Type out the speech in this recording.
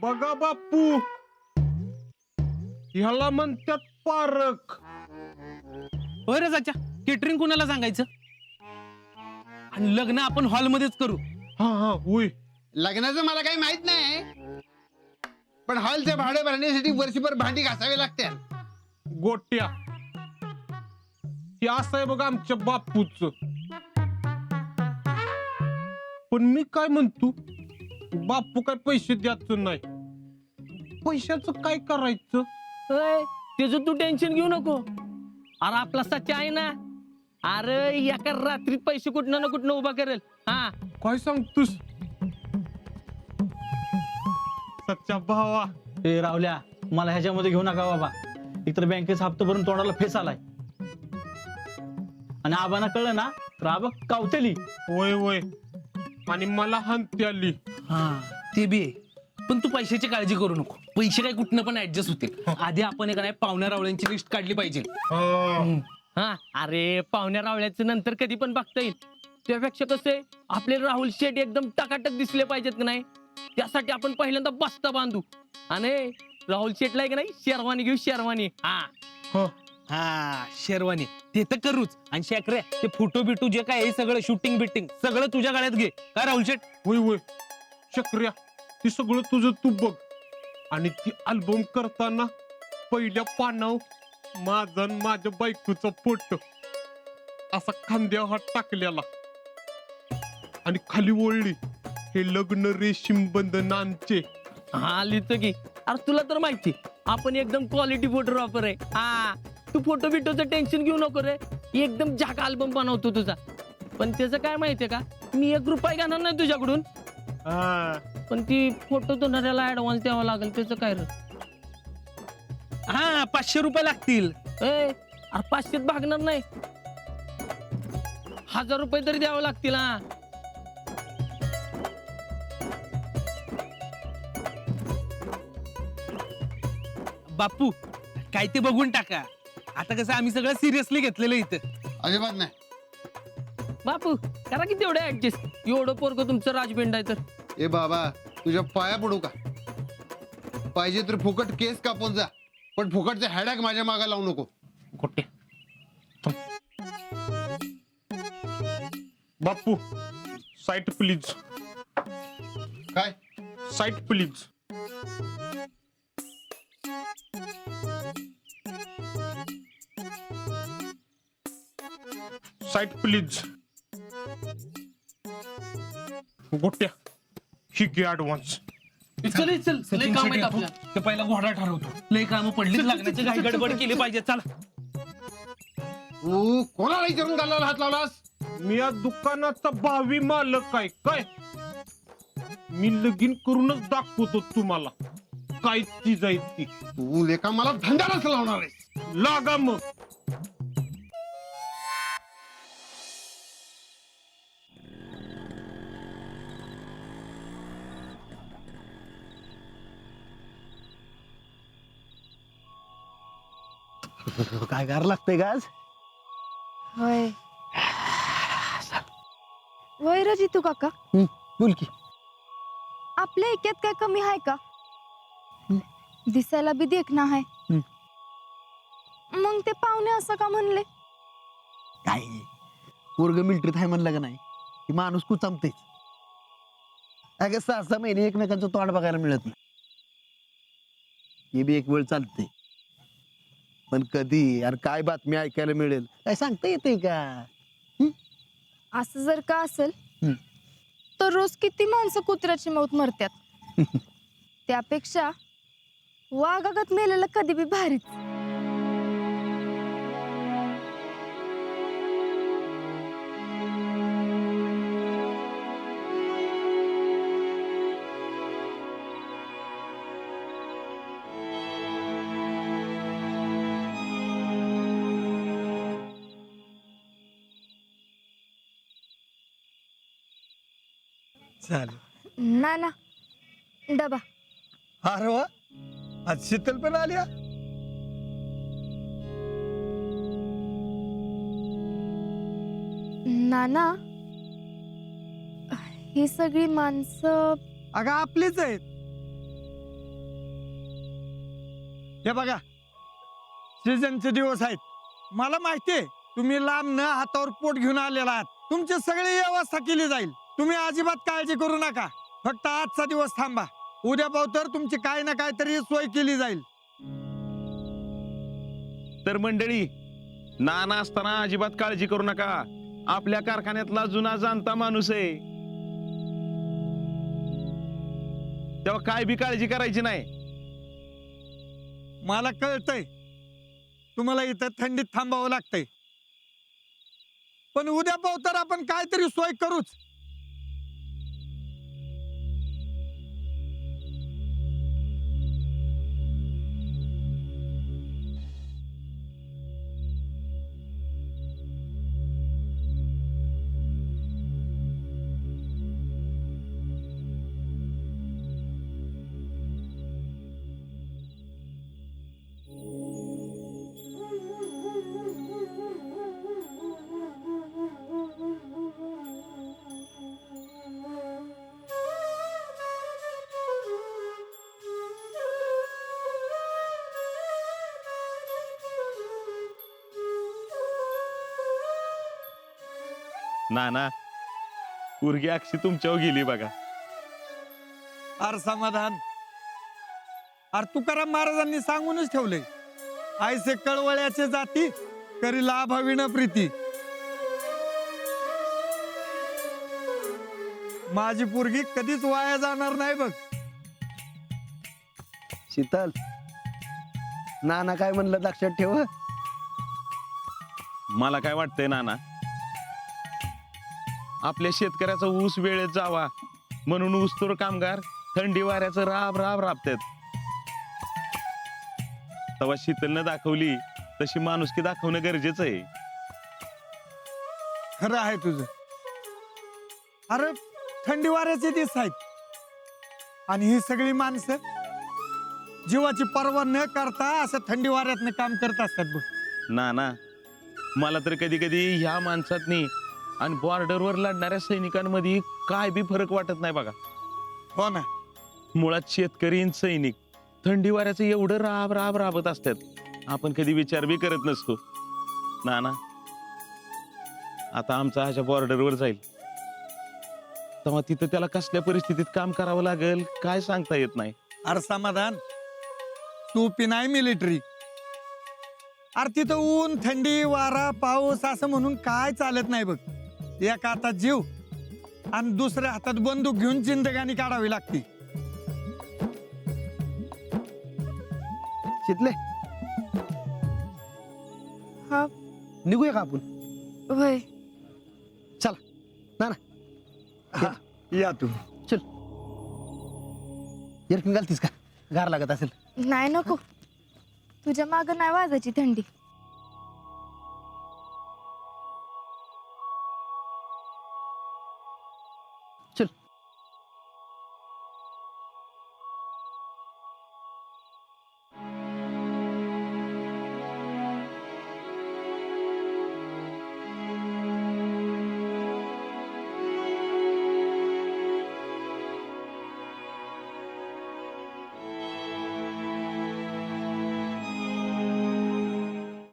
बघा बापू, ह्याला म्हणतात पारख. होय रे चाचा, केटरिंग कोणाला सांगायचं? आणि लग्न आपण हॉलमध्येच करू. हा हा होय. लग्नाचं मला काही माहित नाही, पण हॉलचे भाडे भरण्यासाठी वर्षभर भांडी घासावी लागते. गोट्या हे असं आहे बघा आमच्या बापूच. पण मी काय म्हणतो, बापू काय पैसे द्यायचं नाही. पैशाचं काय करायचं? त्याचं तू टेन्शन घेऊ नको. अरे आपला सच्चा आहे ना, अरे एका रात्रीत पैसे कुठनं ना कुठनं उभा करेल. हा काय सांगतोस सच्चा भावा? ए रावल्या, मला ह्याच्यामध्ये घेऊ नका बाबा. एकतर बँकेचा हप्ता भरून तोंडाला फेस आलाय आणि आबांना कळलं ना तर आबा कावतेली. होय होय, आणि मला हंती आली. हा ते बी आहे. पण तू पैशाची काळजी करू नको. पैसे काय कुठनं पण ऍडजस्ट होतील. आधी आपण एक नाही पाहुण्या रावळ्यांची लिस्ट काढली पाहिजे. हा अरे पाहुण्या रावळ्याचं नंतर कधी पण बघता येईल. त्यापेक्षा कसं आहे, आपले राहुल शेठ एकदम टकाटक दिसले पाहिजेत का नाही, त्यासाठी आपण पहिल्यांदा बस्ता बांधू आणि राहुल शेठला का नाही शेरवानी घेऊ. शेरवानी हा शेरवानी ते तर करूच. आणि शेखरे ते फोटो बिटू जे काय आहे सगळं शूटिंग बिटिंग सगळं तुझ्या गाड्यात घे. काय राहुल शेठ? होय होय चक्र्या, ते सगळं तुझं तू बघ. आणि ती अल्बम करताना पहिल्या पानावर माझा आणि माझ्या बायकोचा फोटो असा खांद्यावर हात टाकलेला आणि खाली ओळली, हे लग्न रेशीम बंधनांचे. हा लिहितो की. अरे तुला तर माहिती आपण एकदम क्वालिटी फोटोग्राफर आहे. हा तू फोटो बिटोचं टेन्शन घेऊ नको रे. एकदम झाका अल्बम बनवतो तुझा. पण त्याचं काय माहितीये का, मी 1 रुपया घेणार नाही तुझ्याकडून. पण ती फोटो धरणाऱ्याला ऍडव्हान्स द्यावा लागेल. त्याचं काय रे? हा 500 रुपये लागतील. अरे 500 भागणार नाही, 1000 रुपये तरी द्यावं लागतील. हा बापू काय ते बघून टाका. आता कसं आम्ही सगळं सिरियसली घेतलेलं इथं. अजिबात नाही. बापू करा की तेवढं ऍडजस्ट. एवढं पोरग तुमचं राजबिंड आहे तर. ए बाबा, तुझ्या पाया पडू का? पाहिजे तर फुकट केस कापून जा, पण फुकटचे हॅडॅक माझ्या मागा लावू नको. गोटे बापू साईट प्लीज, काय? Site please. Site please. गोट्या ही घे ऍडव्हान्स. चल चल लय काम आहे आपल्याला. ते पहिला घोडा ठरवतो. लय कामं पडली लागण्याची काही गडबड केली पाहिजे. चला. तू कोणाला विचारून गालाला हात लावलास? मी या दुकानाचा भावी मालक आहे. काय मी लगीन करूनच दाखवतो तुम्हाला काय चीज आहे ती. तू लेका मला धंद्यालाच लावणार आहेस. लागा मग. काय गार लागतंय का आज? होय वय रे जितू काका, बोल की. आपल्या ऐक्यात काय कमी आहे का? दिसायला बी देखना आहे. मग ते पाहुणे असं का म्हणले? काय पोरग मिलिटरीत आहे म्हणलं का नाही की माणूस कुचामतेच. अगं 6-6 महिने एकमेकांचं तोंड बघायला मिळत नाही. हे बी एक वेळ चालते, पण कधी यार काय बातमी ऐकायला मिळेल काय सांगता येते का? असं जर का असेल तर रोज किती माणसं कुत्र्याची मौत मरतात. त्यापेक्षा वाघागत मेलेलं कधी बी भारीच. ना ना डबा. अरे वा, आज शीतल पण आल्या. नाना ही सगळी माणसं अगं आपलीच आहेत. हे बघा, सीझनचे दिवस आहेत. मला माहितीये तुम्ही लांब न हातावर पोट घेऊन आलेला आहात. तुमची सगळी व्यवस्था केली जाईल. तुम्ही अजिबात काळजी करू नका. फक्त आजचा दिवस थांबा. उद्या तर तुमची काय ना काय तरी सोय केली जाईल. तर मंडळी, नाना असताना अजिबात काळजी करू नका. आपल्या कारखान्यातला जुना जाणता माणूस आहे, तेव्हा काय बी काळजी करायची नाही. मला कळतंय तुम्हाला इथं थंडीत थांबावं लागतंय, पण उद्या तर आपण काहीतरी सोय करूच. नाना, पोरगी अक्षी तुमच्यावर गेली बघा. अरे समाधान, अरे तुकाराम महाराजांनी सांगूनच ठेवलंय, आयसे कळवळ्याचे जाती करी लाभाविण प्रीती. माझी पोरगी कधीच वाया जाणार नाही बघ. शीतल, नाना काय म्हणलं लक्षात ठेव हं. मला काय वाटतंय नाना, आपल्या शेतकऱ्याचा ऊस वेळेत जावा म्हणून ऊसतोड कामगार थंडी वाऱ्याचं राब राब राबतात. तेव्हा शीतलनं दाखवली तशी माणुसकी दाखवणं गरजेचं आहे. खरं आहे तुझं. अरे थंडी वाऱ्याचे दिवस आहेत आणि ही सगळी माणसं जीवाची पर्वा न करता असं थंडी वाऱ्यातनं काम करत असतात बघ. नाना, मला तर कधी कधी ह्या माणसातनी आणि बॉर्डरवर लढणाऱ्या सैनिकांमध्ये काय बी फरक वाटत नाही बघा. हो ना. मुळात शेतकरी आणि सैनिक थंडी वाऱ्याचं एवढं राब राब राबत असतात, आपण कधी विचार बी करत नसतो. नाना, आता आमचा ह्याच्या बॉर्डरवर जाईल तेव्हा तिथं त्याला कसल्या परिस्थितीत काम करावं लागेल काय सांगता येत नाही. अरे समाधान, तू पिनाय मिलिटरी. अरे तिथं ऊन थंडी वारा पाऊस असं म्हणून काय चालत नाही बघ. एका हातात जीव आणि दुसऱ्या हातात बंदूक घेऊन जिंदगानी काढावी लागते. शीतले, हा निघूया का आपण? होय. चला नाना, या तू. चल. इयरफोन घालतीस का? गार लागत असेल. नाही नको, तुझ्या मागं नाही वाजायची थंडी. चल.